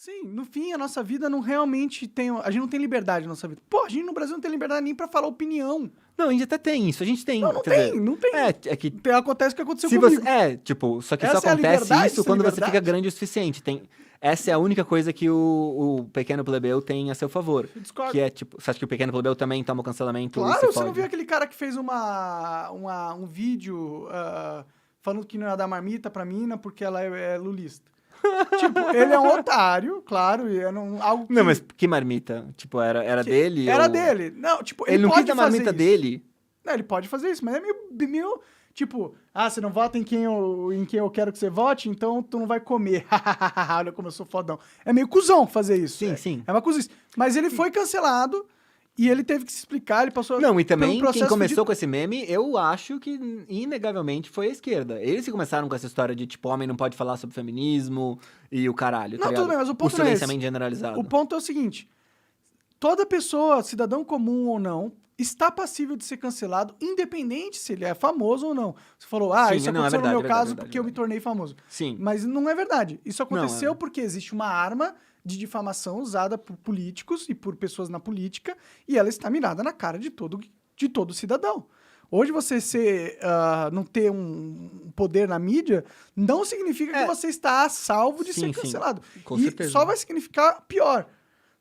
Sim, no fim, a nossa vida não realmente tem... A gente não tem liberdade na nossa vida. Pô, a gente no Brasil não tem liberdade nem pra falar opinião. Não, a gente até tem isso, a gente tem. Não Quer tem, dizer, não tem. É que Acontece o que aconteceu se comigo. você. Tipo, só que Essa só é a acontece liberdade, isso essa quando você liberdade. fica grande o suficiente. Essa é a única coisa que o pequeno plebeu tem a seu favor. Eu discordo. Que é, tipo, você acha que o pequeno plebeu também toma o cancelamento e Claro, se você fode? não viu aquele cara que fez um vídeo falando que não ia dar marmita pra mina porque ela é lulista. Tipo, ele é um otário, claro, e algo que... Não, mas que marmita? Tipo, era dele? Era ou... dele. Não, tipo, Ele não quis pode dar fazer marmita isso. dele? Não, ele pode fazer isso, mas é meio tipo, você não vota em quem eu quero que você vote, então tu não vai comer. Olha como eu sou fodão. É meio cuzão fazer isso. Sim, sim. É uma cozice. Mas ele foi cancelado e ele teve que se explicar, ele passou Não, e por um também quem processo começou com esse meme, eu acho que inegavelmente foi a esquerda. Eles que começaram com essa história de, tipo, homem não pode falar sobre feminismo e o caralho, tá Não, ligado? tudo bem, mas o ponto não é esse. silenciamento generalizado. O ponto é o seguinte, toda pessoa, cidadão comum ou não, está passível de ser cancelado, independente se ele é famoso ou não. Você falou, Sim, isso não, é aconteceu verdade, no meu caso verdade, porque eu me tornei famoso. Sim. Mas não é verdade. Isso aconteceu Não, é. porque existe uma arma de difamação usada por políticos e por pessoas na política e ela está mirada na cara de todo cidadão. Hoje você não ter um poder na mídia não significa que você está a salvo de ser cancelado. Com E certeza. só vai significar pior.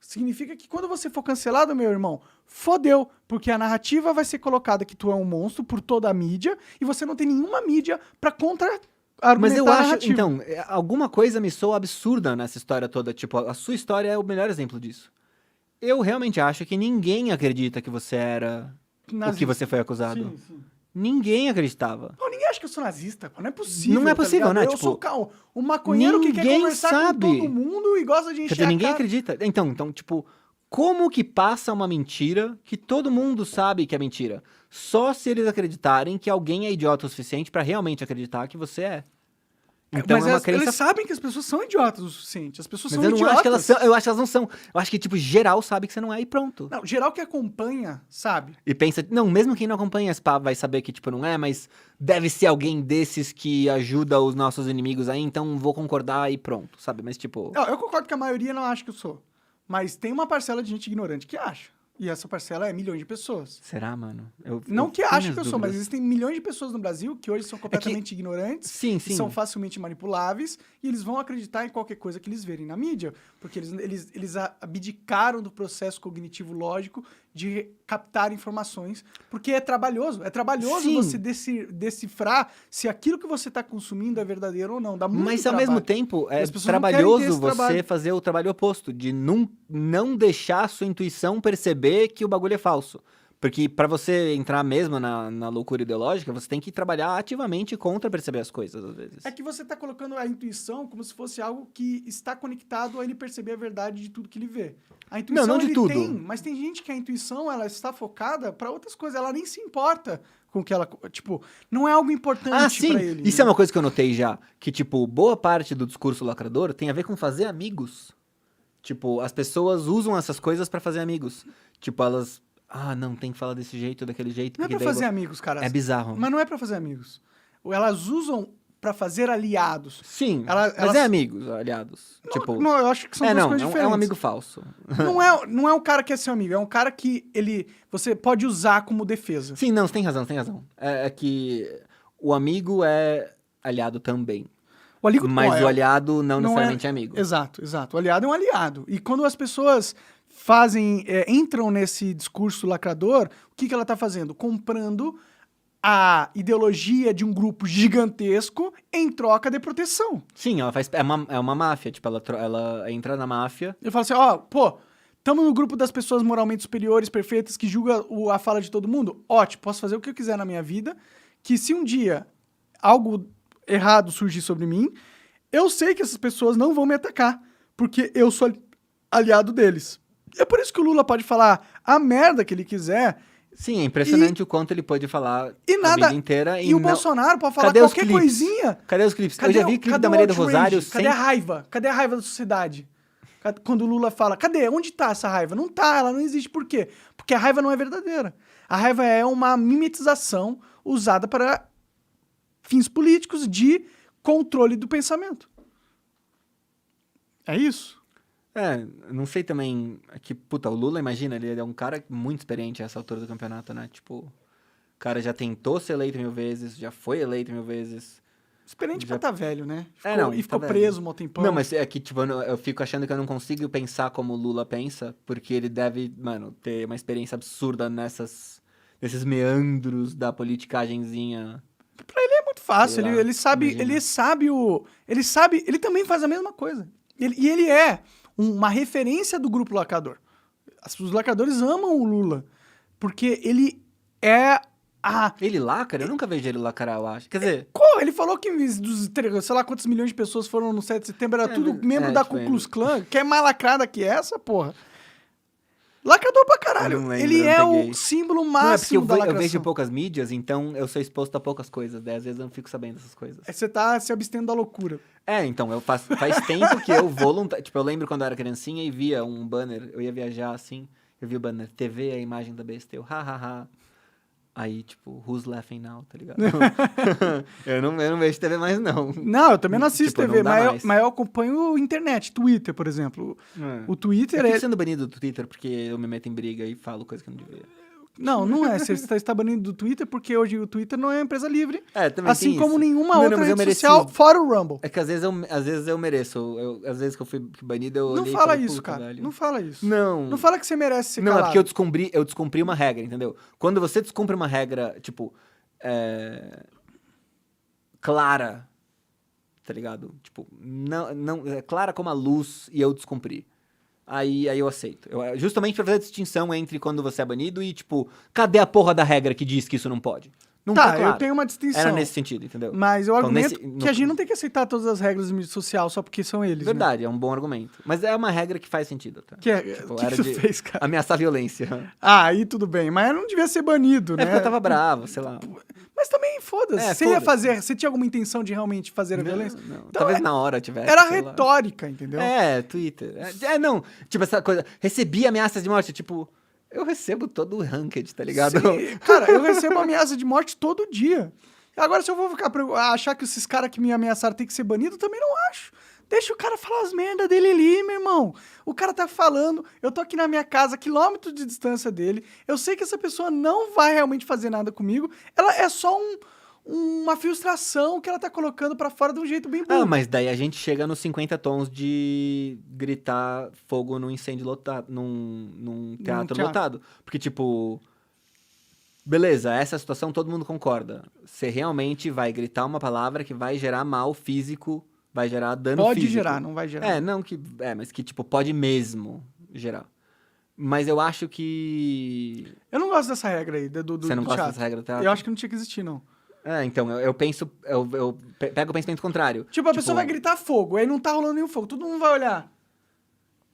Significa que quando você for cancelado, meu irmão, fodeu, porque a narrativa vai ser colocada que tu é um monstro por toda a mídia e você não tem nenhuma mídia pra contra-argumentar Mas eu a acho, narrativa. então, alguma coisa me soa absurda nessa história toda. Tipo, a sua história é o melhor exemplo disso. Eu realmente acho que ninguém acredita que você era o que você foi acusado. Sim, sim. Ninguém acreditava. Pô, ninguém acha que eu sou nazista, pô. Não é possível. Não é possível, ligado? né? Eu Tipo, sou um maconheiro que quer ninguém conversar sabe. com todo mundo e gosta de Quer encher dizer, a ninguém cara. acredita. Então, tipo, como que passa uma mentira que todo mundo sabe que é mentira? Só se eles acreditarem que alguém é idiota o suficiente pra realmente acreditar que você é. Então Mas é uma crença. eles sabem que as pessoas são idiotas o suficiente. As pessoas Mas são eu não idiotas. acho que elas são. Eu acho que elas não são. Eu acho que, tipo, geral sabe que você não é e pronto. Não, geral que acompanha, sabe? E pensa, não, mesmo quem não acompanha esse papo vai saber que, tipo, não é, mas deve ser alguém desses que ajuda os nossos inimigos aí, então vou concordar e pronto, sabe? Mas, tipo. Eu concordo que a maioria não acha que eu sou. Mas tem uma parcela de gente ignorante que acha. E essa parcela é milhões de pessoas. Será, mano? Não que tenho acha minhas que eu sou, mas dúvidas. existem milhões de pessoas no Brasil que hoje são completamente ignorantes. Sim, E sim. são facilmente manipuláveis. E eles vão acreditar em qualquer coisa que eles verem na mídia. Porque eles abdicaram do processo cognitivo lógico de captar informações. Porque é trabalhoso. É trabalhoso Sim. você decifrar se aquilo que você está consumindo é verdadeiro ou não. Dá muito Mas ao trabalho. mesmo tempo, é as pessoas não querem ter trabalhoso esse você trabalho. fazer o trabalho oposto, de não deixar a sua intuição perceber que o bagulho é falso. Porque pra você entrar mesmo na loucura ideológica, você tem que trabalhar ativamente contra perceber as coisas, às vezes. É que você está colocando a intuição como se fosse algo que está conectado a ele perceber a verdade de tudo que ele vê. A intuição Não de ele tudo. tem, mas tem gente que a intuição ela está focada para outras coisas, ela nem se importa com o que ela, tipo, não é algo importante Ah, sim. para ele. Isso é uma coisa que eu notei já, que tipo, boa parte do discurso lacrador tem a ver com fazer amigos. Tipo, as pessoas usam essas coisas pra fazer amigos. Tipo, elas, não, tem que falar desse jeito, daquele jeito. Não é porque para daí fazer amigos, cara. É bizarro. Mas não é para fazer amigos. Elas usam para fazer aliados. Sim, Elas- mas é amigos, aliados. Tipo, Não, eu acho que são duas coisas é diferentes. um amigo falso. Não é um cara que é seu amigo, é um cara que você pode usar como defesa. Sim, não, você tem razão, você tem razão. É que o amigo é aliado também. O aliado Mas o aliado não não necessariamente é amigo. Exato. O aliado é um aliado. E quando as pessoas entram nesse discurso lacrador, o que ela está fazendo? Comprando a ideologia de um grupo gigantesco em troca de proteção. Sim, ela faz. É uma máfia, tipo, ela entra na máfia. Eu falo assim, estamos no grupo das pessoas moralmente superiores, perfeitas, que julga a fala de todo mundo? Ótimo, posso fazer o que eu quiser na minha vida, que se um dia algo errado surgir sobre mim, eu sei que essas pessoas não vão me atacar, porque eu sou aliado deles. É por isso que o Lula pode falar a merda que ele quiser. Sim, é impressionante o quanto ele pode falar a vida inteira. E o Bolsonaro pode falar Cadê os qualquer clipes? coisinha. Cadê os clipes? Eu já vi clipe da Maria do Rosário sem... Cadê a raiva? Cadê a raiva da sociedade? Quando o Lula fala, cadê? Onde tá essa raiva? Não tá, ela não existe. Por quê? Porque a raiva não é verdadeira. A raiva é uma mimetização usada para fins políticos de controle do pensamento. É isso? Não sei também, é que, puta, o Lula, imagina, ele é um cara muito experiente a essa altura do campeonato, né? Tipo, o cara já tentou ser eleito 1000 vezes, já foi eleito 1000 vezes. Experiente pra Já- tá velho, né? não, E ficou tá velho. preso um tempão. Não, mas é que, tipo, eu fico achando que eu não consigo pensar como o Lula pensa, porque ele deve, mano, ter uma experiência absurda nesses meandros da politicagenzinha. É muito fácil, Sei lá, ele sabe, imagina. ele também faz a mesma coisa. E ele é uma referência do grupo lacrador. Os lacradores amam o Lula, porque ele é a... Ele lacra? Eu nunca vejo ele lacrar, eu acho. Quer dizer, Ele falou que sei lá quantos milhões de pessoas foram no 7 de setembro, era tudo membro da tipo, Ku Klux Klan. Que é mais lacrada que essa, porra? Lacrador pra caralho. Não lembro, Ele não é peguei. o símbolo não, é porque máximo da eu lacração. vejo poucas mídias, então eu sou exposto a poucas coisas, daí às vezes eu não fico sabendo dessas coisas. Você tá se abstendo da loucura. Então, faz tempo que eu tipo, eu lembro quando eu era criancinha e via um banner, eu ia viajar assim, eu vi o banner, TV é a imagem da besta, eu, hahaha. Aí, tipo, who's laughing now, tá ligado? eu não vejo TV mais, não. Não, eu também não assisto Tipo, TV, não dá mais. mas eu acompanho internet, Twitter, por exemplo. O Twitter Eu é... fico sendo banido do Twitter porque eu me meto em briga e falo coisa que eu não devia. Não é. Você está banido do Twitter porque hoje o Twitter não é uma empresa livre. Também Assim tem como isso. nenhuma Não, outra mas eu rede mereci. social, fora o Rumble. É que às vezes eu mereço. Às vezes que eu fui banido, eu Não olhei e fala falei, isso, puta, cara. velho. Não fala isso. Não. Não fala que você merece ser Não, calado. é porque eu descumpri uma regra, entendeu? Quando você descumpre uma regra, tipo, clara, tá ligado? Tipo, não, é clara como a luz e eu descumpri. Aí eu aceito. Justamente pra fazer a distinção entre quando você é banido e, tipo, cadê a porra da regra que diz que isso não pode? Não tá, claro. Eu tenho uma distinção. Era nesse sentido, entendeu? Mas eu Então, argumento que a gente não tem que aceitar todas as regras de mídia social só porque são eles, Verdade, é um bom argumento. Mas é uma regra que faz sentido, tá? Que Tipo, que era tu de fez, cara? ameaçar a violência. Aí tudo bem, mas não devia ser banido, né? Porque eu tava bravo, sei lá. Mas também, foda-se. Você tinha alguma intenção de realmente fazer a violência? Não. Então, Talvez na hora tivesse. Era sei lá. retórica, entendeu? Twitter. Não. Tipo, essa coisa. Recebi ameaças de morte. Tipo, eu recebo todo o ranked, tá ligado? Sim, cara, eu recebo ameaça de morte todo dia. Agora, se eu vou ficar achar que esses caras que me ameaçaram tem que ser banido, eu também não acho. Deixa o cara falar as merdas dele ali, meu irmão. O cara tá falando, eu tô aqui na minha casa, quilômetros de distância dele. Eu sei que essa pessoa não vai realmente fazer nada comigo. Ela é só uma frustração que ela tá colocando pra fora de um jeito bem burro. Mas daí a gente chega nos 50 tons de gritar fogo num incêndio lotado, num teatro lotado. Porque, tipo, beleza, essa situação todo mundo concorda. Você realmente vai gritar uma palavra que vai gerar mal físico, vai gerar dano Pode físico. gerar, não vai gerar. Mas que, tipo, pode mesmo gerar. Mas eu acho que... Eu não gosto dessa regra aí, do Você não gosta teatro. dessa regra do teatro? Eu acho que não tinha que existir, não. Então, eu penso... Eu pego o pensamento contrário. Tipo, a pessoa vai gritar fogo, aí não tá rolando nenhum fogo. Todo mundo vai olhar.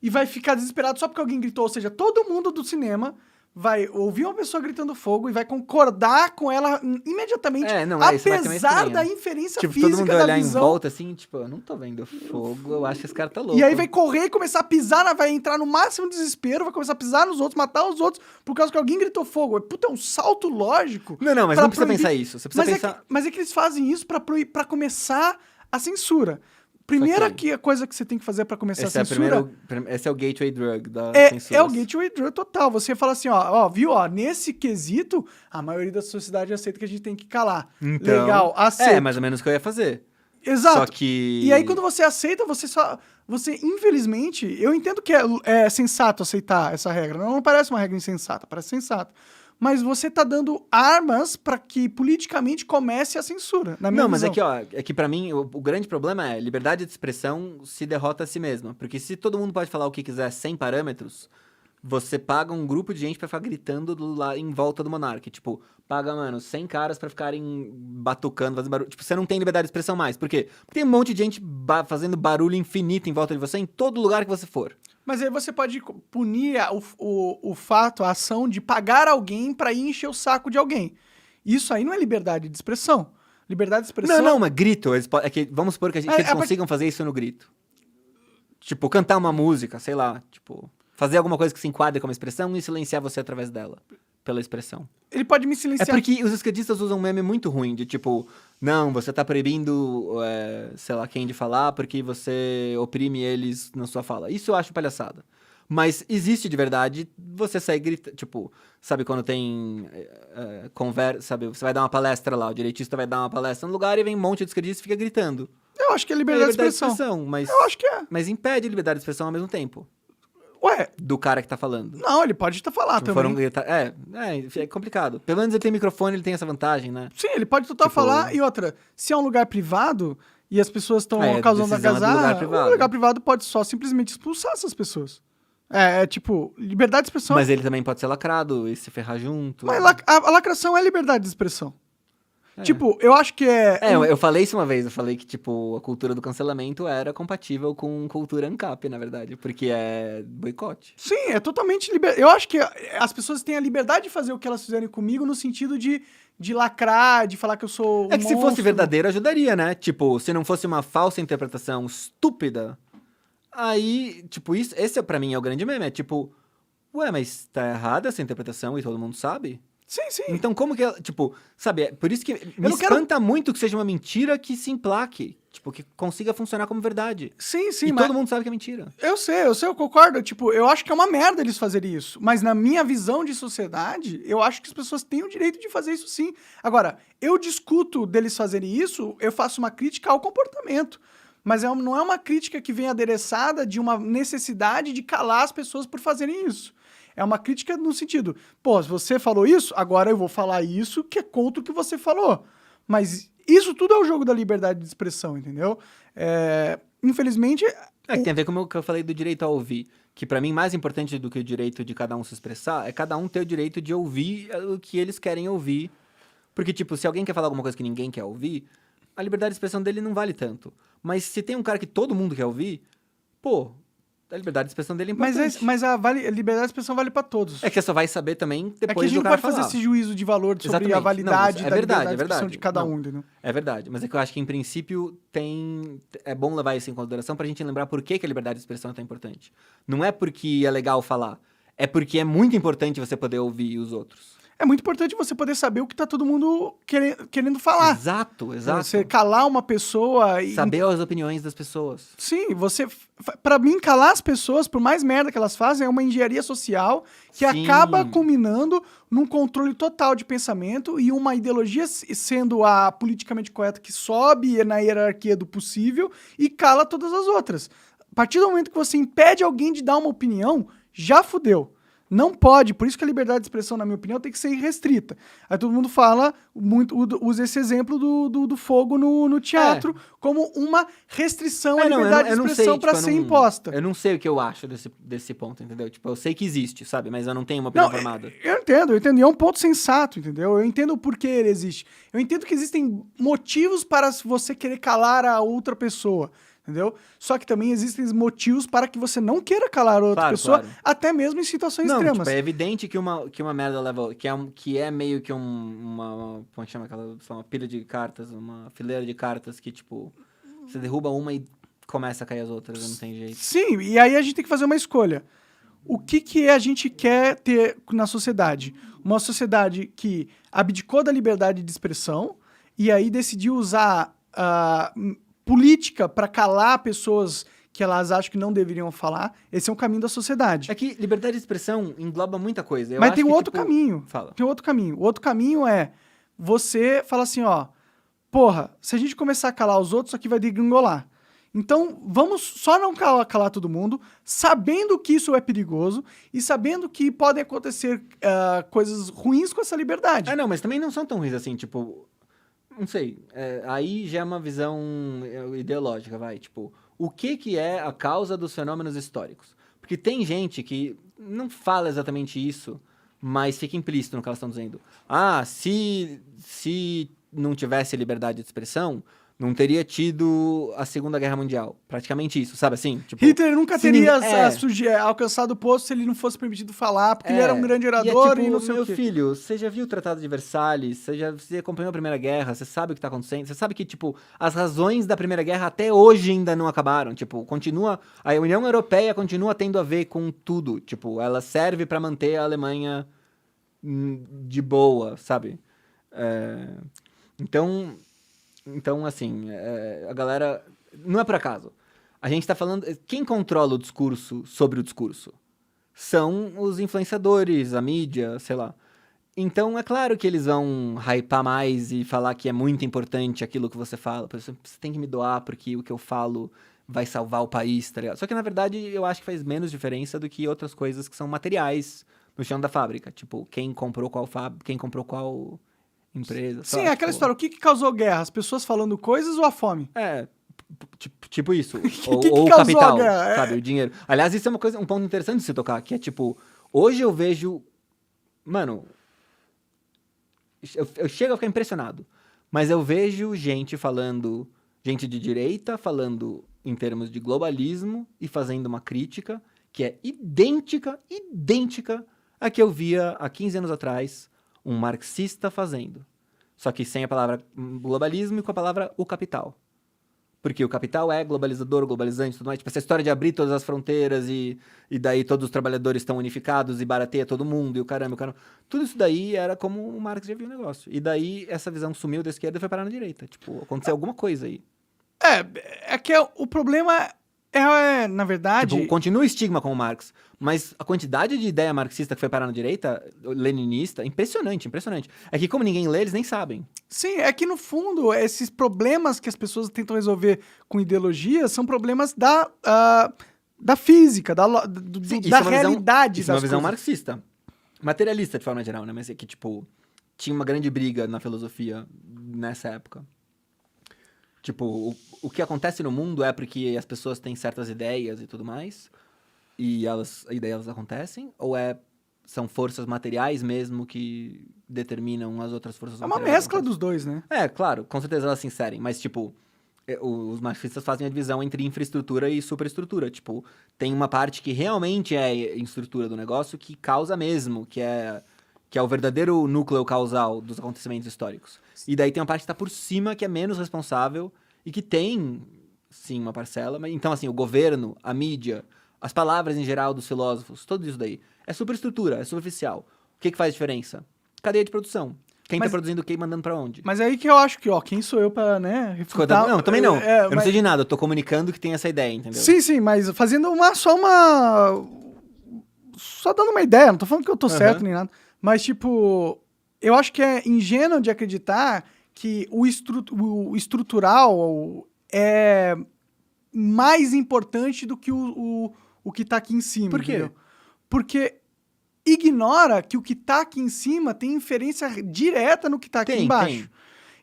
E vai ficar desesperado só porque alguém gritou. Ou seja, todo mundo do cinema vai ouvir uma pessoa gritando fogo e vai concordar com ela imediatamente, apesar da inferência tipo, física todo mundo da olhar visão. Em volta assim, tipo, eu não tô vendo fogo, eu acho que esse cara tá louco. E aí vai correr e começar a pisar, vai entrar no máximo desespero, vai começar a pisar nos outros, matar os outros, por causa que alguém gritou fogo. Puta, é um salto lógico. Não, mas não precisa pensar isso. Você precisa pensar... Mas é que eles fazem isso pra começar a censura. Primeira coisa que você tem que fazer pra começar a censura... Esse é o gateway drug da censura. É o gateway drug total. Você fala assim, viu, nesse quesito, a maioria da sociedade aceita que a gente tem que calar. Então, legal, aceita. É mais ou menos o que eu ia fazer. Exato. Só que... E aí, quando você aceita, você, infelizmente, eu entendo que é sensato aceitar essa regra. Não parece uma regra insensata, parece sensato. Mas você tá dando armas pra que politicamente comece a censura, na minha visão. Mas é que pra mim o grande problema é liberdade de expressão se derrota a si mesma. Porque se todo mundo pode falar o que quiser sem parâmetros, você paga um grupo de gente pra ficar gritando lá em volta do monarca. Tipo, paga, 100 caras pra ficarem batucando, fazendo barulho. Tipo, você não tem liberdade de expressão mais. Por quê? Porque tem um monte de gente fazendo barulho infinito em volta de você em todo lugar que você for. Mas aí você pode punir o fato, a ação de pagar alguém pra ir encher o saco de alguém. Isso aí não é liberdade de expressão. Liberdade de expressão... Não, mas grito. Vamos supor que eles consigam fazer isso no grito. Tipo, cantar uma música, sei lá. Tipo, fazer alguma coisa que se enquadre como expressão e silenciar você através dela. pela expressão. Ele pode me É silenciar. porque os esquerdistas usam um meme muito ruim, de tipo, não, você tá proibindo, sei lá, quem de falar porque você oprime eles na sua fala. Isso eu acho palhaçada. Mas existe de verdade você sair gritando, tipo, sabe quando tem conversa, sabe, você vai dar uma palestra lá, o direitista vai dar uma palestra no lugar e vem um monte de esquerdista e fica gritando. Eu acho que é É liberdade de expressão. mas, Eu acho que é. mas impede a liberdade de expressão ao mesmo tempo, Ué, do cara que tá falando. não, ele pode falar Tipo, também. foram gritar, é complicado. Pelo menos ele tem microfone, ele tem essa vantagem, né? Sim, ele pode total Tipo- falar. E outra, se é um lugar privado e as pessoas estão causando decisão é do lugar algazarra, privado. o lugar privado pode só simplesmente expulsar essas pessoas. Tipo, liberdade de expressão. Mas ele também pode ser lacrado e se ferrar junto. Mas a lacração é liberdade de expressão. É. Tipo, eu acho que Eu falei isso uma vez, eu falei que, tipo, a cultura do cancelamento era compatível com cultura ANCAP, na verdade, porque é boicote. Sim, é totalmente Eu acho que as pessoas têm a liberdade de fazer o que elas fizerem comigo no sentido de lacrar, de falar que eu sou É que se fosse monstro. verdadeiro, ajudaria, né? Tipo, se não fosse uma falsa interpretação estúpida, aí, tipo, esse pra mim é o grande meme, é tipo, ué, mas tá errada essa interpretação e todo mundo sabe? Sim, sim. Então, como que ela, tipo, sabe, é por isso que me não quero- espanta muito que seja uma mentira que se emplaque, tipo, que consiga funcionar como verdade. Sim, sim, E mas todo mundo sabe que é mentira. eu sei, eu concordo. Tipo, eu acho que é uma merda eles fazerem isso. Mas na minha visão de sociedade, eu acho que as pessoas têm o direito de fazer isso sim. Agora, eu discuto deles fazerem isso, eu faço uma crítica ao comportamento. Mas não é uma crítica que vem adereçada de uma necessidade de calar as pessoas por fazerem isso. É uma crítica no sentido, pô, se você falou isso, agora eu vou falar isso que é contra o que você falou. Mas isso tudo é o jogo da liberdade de expressão, entendeu? Infelizmente... É que tem a ver com o que eu falei do direito a ouvir. Que pra mim, mais importante do que o direito de cada um se expressar, é cada um ter o direito de ouvir o que eles querem ouvir. Porque, tipo, se alguém quer falar alguma coisa que ninguém quer ouvir, a liberdade de expressão dele não vale tanto. Mas se tem um cara que todo mundo quer ouvir, pô, a liberdade de expressão dele é importante. Mas a liberdade de expressão vale pra todos. É que você só vai saber também É que a depois gente do não cara pode fazer falar. esse juízo de valor sobre Exatamente. a validade Não, da é liberdade de verdade. expressão de cada Não. um, entendeu? É verdade, mas é que eu acho que em princípio é bom levar isso em consideração pra gente lembrar por que a liberdade de expressão é tão importante. Não é porque é legal falar, é porque é muito importante você poder ouvir os outros. É muito importante você poder saber o que tá todo mundo querendo falar. Exato. Você calar uma pessoa e... Saber as opiniões das pessoas. Sim, pra mim, calar as pessoas, por mais merda que elas fazem, é uma engenharia social que Sim. acaba culminando num controle total de pensamento e uma ideologia sendo a politicamente correta que sobe na hierarquia do possível e cala todas as outras. A partir do momento que você impede alguém de dar uma opinião, já fudeu. Não pode, por isso que a liberdade de expressão, na minha opinião, tem que ser irrestrita. Aí todo mundo usa esse exemplo do fogo no teatro como uma restrição à liberdade de expressão para ser imposta. Eu não sei o que eu acho desse ponto, entendeu? Tipo, eu sei que existe, sabe? Mas eu não tenho uma opinião formada. Eu entendo. E é um ponto sensato, entendeu? Eu entendo o porquê ele existe. Eu entendo que existem motivos para você querer calar a outra pessoa. Entendeu? Só que também existem motivos para que você não queira calar a outra pessoa, claro. até mesmo em situações Não, extremas. tipo, é evidente que uma merda leva... Que é meio que uma... Como é que chama aquela... Uma pilha de cartas, uma fileira de cartas que, tipo... Você derruba uma e começa a cair as outras, não tem jeito. Sim, e aí a gente tem que fazer uma escolha. O que a gente quer ter na sociedade? Uma sociedade que abdicou da liberdade de expressão e aí decidiu usar política para calar pessoas que elas acham que não deveriam falar. Esse é um caminho da sociedade. É que liberdade de expressão engloba muita coisa. Mas tem um outro caminho. Fala. Tem outro caminho. O outro caminho é você falar assim, ó, porra, se a gente começar a calar os outros, isso aqui vai degringolar. Então, vamos só não calar todo mundo, sabendo que isso é perigoso e sabendo que podem acontecer coisas ruins com essa liberdade. Não, mas também não são tão ruins assim, tipo... Não sei, aí já é uma visão ideológica, vai, tipo, o que é a causa dos fenômenos históricos? Porque tem gente que não fala exatamente isso, mas fica implícito no que elas estão dizendo. Se não tivesse liberdade de expressão, não teria tido a Segunda Guerra Mundial. Praticamente isso, sabe assim? Tipo, Hitler nunca teria alcançado o posto se ele não fosse permitido falar, porque ele era um grande orador e não sei o quê. Meu filho, você já viu o Tratado de Versalhes? Você acompanhou a Primeira Guerra? Você sabe o que tá acontecendo? Você sabe que, tipo, as razões da Primeira Guerra até hoje ainda não acabaram. Tipo, a União Europeia continua tendo a ver com tudo. Tipo, ela serve pra manter a Alemanha de boa, sabe? Então, assim, a galera... Não é por acaso. A gente tá falando... Quem controla o discurso sobre o discurso? São os influenciadores, a mídia, sei lá. Então, é claro que eles vão hypar mais e falar que é muito importante aquilo que você fala. Por exemplo, você tem que me doar porque o que eu falo vai salvar o país, tá ligado? Só que, na verdade, eu acho que faz menos diferença do que outras coisas que são materiais no chão da fábrica. Tipo, quem comprou qual empresa. Sim, sei é lá, aquela tipo, história. O que causou guerra? As pessoas falando coisas ou a fome? tipo isso. O que Ou o causou a capital, guerra? sabe? O dinheiro. Aliás, isso é um ponto interessante de se tocar, que é tipo, hoje eu vejo. Mano, eu chego a ficar impressionado. Mas eu vejo gente falando. Gente de direita falando em termos de globalismo e fazendo uma crítica que é idêntica à que eu via há 15 anos atrás um marxista fazendo. Só que sem a palavra globalismo e com a palavra o capital. Porque o capital é globalizador, globalizante e tudo mais. Tipo, essa história de abrir todas as fronteiras e daí todos os trabalhadores estão unificados e barateia todo mundo e o caramba. Tudo isso daí era como o Marx já viu o negócio. E daí essa visão sumiu da esquerda e foi parar na direita. Tipo, aconteceu alguma coisa aí. É que o problema na verdade... Tipo, continua o estigma com o Marx, mas a quantidade de ideia marxista que foi parar na direita, leninista, impressionante. É que como ninguém lê, eles nem sabem. Sim, é que no fundo, esses problemas que as pessoas tentam resolver com ideologia são problemas da física, Sim, da realidade isso é uma das visão coisas. marxista. Materialista, de forma geral, né? Mas é que, tipo, tinha uma grande briga na filosofia nessa época. Tipo, o que acontece no mundo é porque as pessoas têm certas ideias e tudo mais, e daí elas acontecem, ou são forças materiais mesmo que determinam as outras forças É uma materiais? mescla dos dois, né? Claro, com certeza elas se inserem, mas, tipo, os marxistas fazem a divisão entre infraestrutura e superestrutura. Tipo, tem uma parte que realmente é estrutura do negócio que causa mesmo, que é o verdadeiro núcleo causal dos acontecimentos históricos. E daí tem uma parte que está por cima, que é menos responsável e que tem, sim, uma parcela. Mas, então, assim, o governo, a mídia, as palavras em geral dos filósofos, tudo isso daí. É superestrutura, é superficial. O que faz diferença? Cadeia de produção. Quem tá produzindo o que e mandando pra onde? Mas é aí que eu acho que, quem sou eu pra, né, refutar... Não, também não. Eu não mas... sei de nada, eu tô comunicando que tem essa ideia, entendeu? Sim, mas fazendo só dando uma ideia, não tô falando que eu tô certo nem nada. Mas, tipo, eu acho que é ingênuo de acreditar que o estrutural é mais importante do que o que tá aqui em cima. Por quê? Entendeu? Porque ignora que o que tá aqui em cima tem inferência direta no que tá aqui embaixo.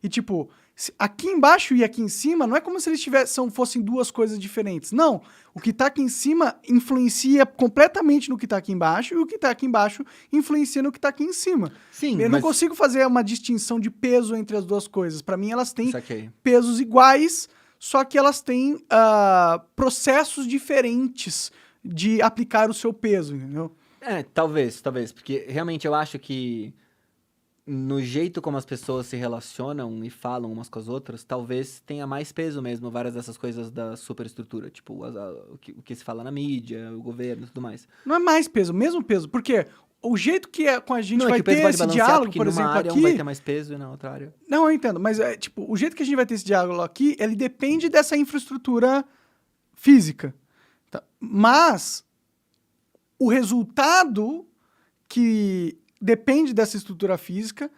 E, tipo, aqui embaixo e aqui em cima não é como se eles fossem duas coisas diferentes. Não. O que tá aqui em cima influencia completamente no que tá aqui embaixo e o que tá aqui embaixo influencia no que tá aqui em cima. Sim, eu não consigo fazer uma distinção de peso entre as duas coisas. Pra mim, elas têm pesos iguais, só que elas têm processos diferentes de aplicar o seu peso, entendeu? Talvez, porque realmente eu acho que no jeito como as pessoas se relacionam e falam umas com as outras, talvez tenha mais peso mesmo várias dessas coisas da superestrutura, tipo o que se fala na mídia, o governo e tudo mais. Não é mais peso, mesmo peso, porque o jeito que com a gente vai ter esse diálogo, por exemplo, área aqui... um vai ter mais peso e na outra área... Não, eu entendo, mas o jeito que a gente vai ter esse diálogo aqui, ele depende dessa infraestrutura física. Tá? Mas o resultado que depende dessa estrutura física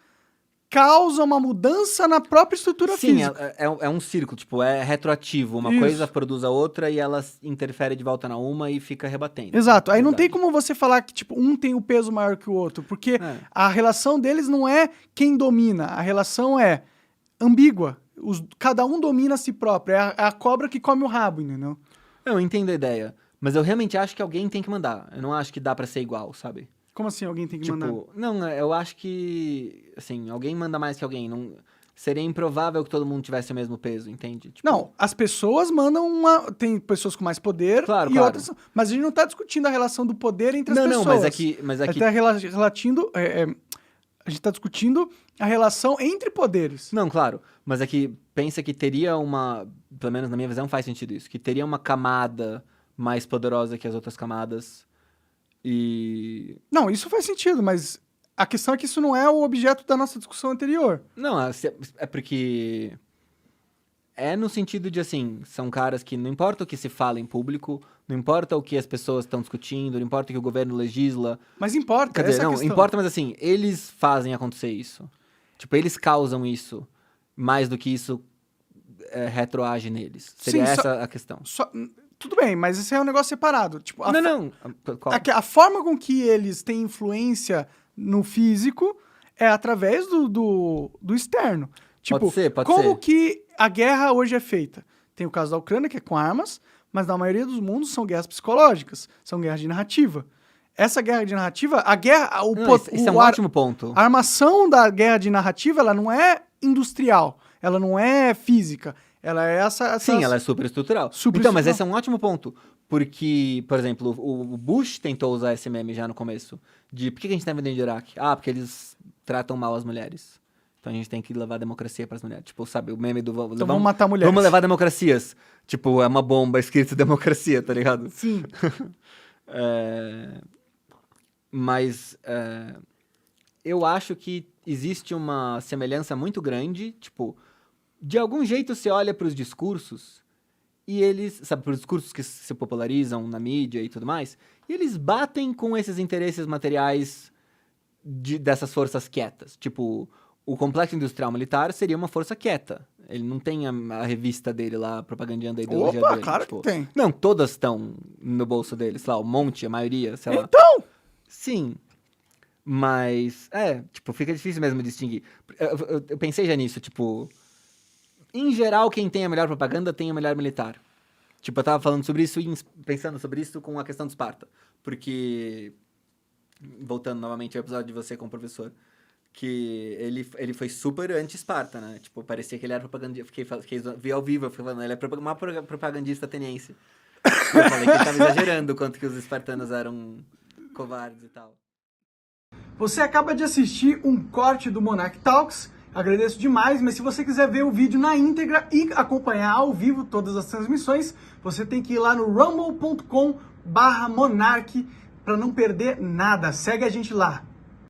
causa uma mudança na própria estrutura física. Sim, é um círculo, tipo, é retroativo. Uma coisa produz a outra e ela interfere de volta na uma e fica rebatendo. Exato. Aí não tem como você falar que, tipo, um tem o peso maior que o outro, porque a relação deles não é quem domina, a relação é ambígua. Cada um domina a si próprio, é a cobra que come o rabo, entendeu? Eu entendo a ideia, mas eu realmente acho que alguém tem que mandar. Eu não acho que dá pra ser igual, sabe? Como assim alguém tem que mandar? Não, eu acho que, assim, alguém manda mais que alguém. Não, seria improvável que todo mundo tivesse o mesmo peso, entende? Tipo, não, as pessoas mandam tem pessoas com mais poder e outras... Mas a gente não tá discutindo a relação do poder entre as pessoas. Não, mas aqui... A gente tá discutindo a relação entre poderes. Não, claro, mas aqui pensa que teria pelo menos na minha visão faz sentido isso, que teria uma camada mais poderosa que as outras camadas. Não, isso faz sentido, mas A questão é que isso não é o objeto da nossa discussão anterior. Não, é porque... É no sentido de, assim, são caras que não importa o que se fala em público, não importa o que as pessoas estão discutindo, não importa o que o governo legisla. Mas importa, Quer dizer, essa é a não, questão. importa, mas assim, eles fazem acontecer isso. Tipo, eles causam isso, mais do que isso retroage neles. Seria Sim, essa a questão. Tudo bem, mas esse é um negócio separado. Tipo, Não. Qual? a forma com que eles têm influência no físico é através do externo. Tipo, Pode ser. como que a guerra hoje é feita? Tem o caso da Ucrânia, que é com armas, mas na maioria dos mundos são guerras psicológicas, são guerras de narrativa. Essa guerra de narrativa, a guerra... Isso é um ótimo ponto. A armação da guerra de narrativa, ela não é industrial, ela não é física, ela é essa... Sim, ela é superestrutural. Então, mas esse é um ótimo ponto. Porque, por exemplo, o Bush tentou usar esse meme já no começo. De por que a gente tá vendendo de Iraque? Ah, porque eles tratam mal as mulheres. Então a gente tem que levar a democracia pras mulheres. Tipo, sabe, o meme do... Então vamos matar mulheres. Vamos levar democracias. Tipo, é uma bomba escrito democracia, tá ligado? Sim. Mas eu acho que existe uma semelhança muito grande. Tipo, de algum jeito você olha pros discursos e eles... Sabe, pros discursos que se popularizam na mídia e tudo mais. E eles batem com esses interesses materiais dessas forças quietas. Tipo... O complexo industrial militar seria uma força quieta. Ele não tem a revista dele lá, propagandando a ideologia dele. Claro tipo, que tem. Não, todas estão no bolso dele, sei lá, um monte, a maioria, sei lá. Então! Sim. Mas, tipo, fica difícil mesmo distinguir. Eu pensei já nisso, tipo... Em geral, quem tem a melhor propaganda tem a melhor militar. Tipo, eu tava falando sobre isso e pensando sobre isso com a questão de Esparta. Porque... Voltando novamente ao episódio de você com o professor... Que ele foi super anti-Esparta, né? Tipo, parecia que ele era propagandista. Vi ao vivo, eu fiquei falando, ele é uma propagandista ateniense. Eu falei que ele tava exagerando o quanto que os espartanos eram covardes e tal. Você acaba de assistir um corte do Monarch Talks. Agradeço demais, mas se você quiser ver o vídeo na íntegra e acompanhar ao vivo todas as transmissões, você tem que ir lá no rumble.com/monarch para não perder nada. Segue a gente lá.